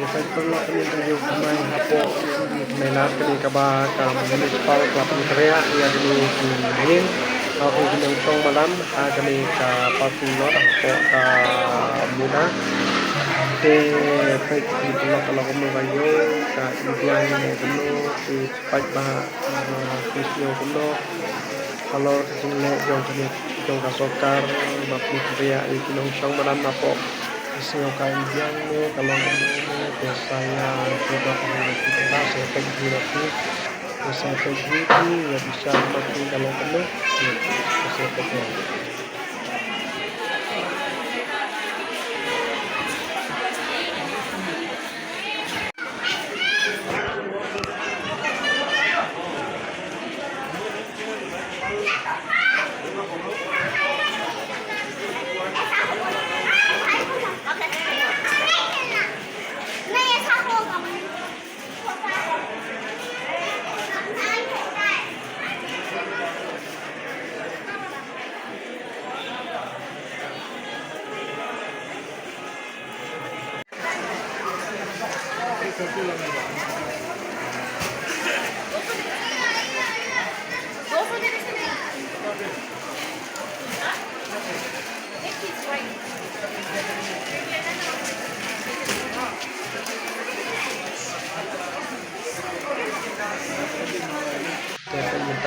Sampai perlu kami kayu kamay hapo may lahat kami kaba ka municipal club ni Korea ya kami main ako ginawang malam kami ka parking lot hapo ka muna te pwede ito kalau kami kayo ka ibigay mo kuno pagba pisyo kuno kalau sini jong kami jong kasokar mapni Korea ikinong siyang malam na po saya kajian kalau menurut saya coba kita saya pergi nanti saya pergi ya bisa nanti kalau penuh ya saya pergi.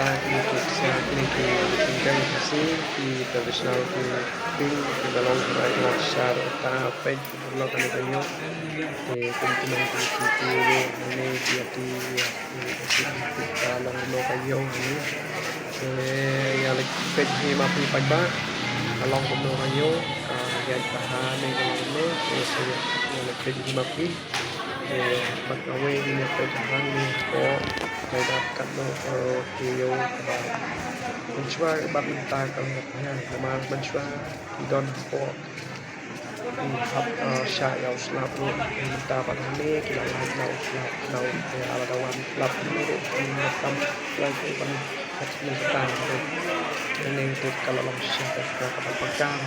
Minta tinggal kasih di profesional di ping di dalam proyek share apa itu lo kan banyak di kumpulan itu ini dia di dalam lo kayo ini ya lagi pergi maupun pagi kalau lo kayo yang tahan yang kalau lo saya yang lagi pergi maupun pagkawe ini pertahan ni po may dapat no iyo ba mencoba badminton kalau ya memang mencoba don po hab sya yaw slap no minta padane kila yaw slap naw ya alawan slap ni tam lagi pan kita ini itu kalau langsung ke pagkakan pagkain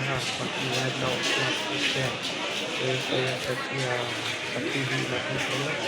naw slap ya saya kerja tapi di mana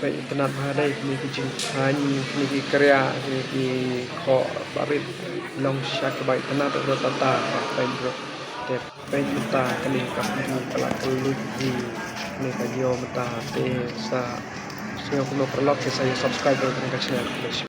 baik internet ada ini kucing ini karya ini kok barit long shot baik internet atau tata baik bro baik kita kali kamu kalau kulit di ini video mata sa saya perlu saya subscribe dan channel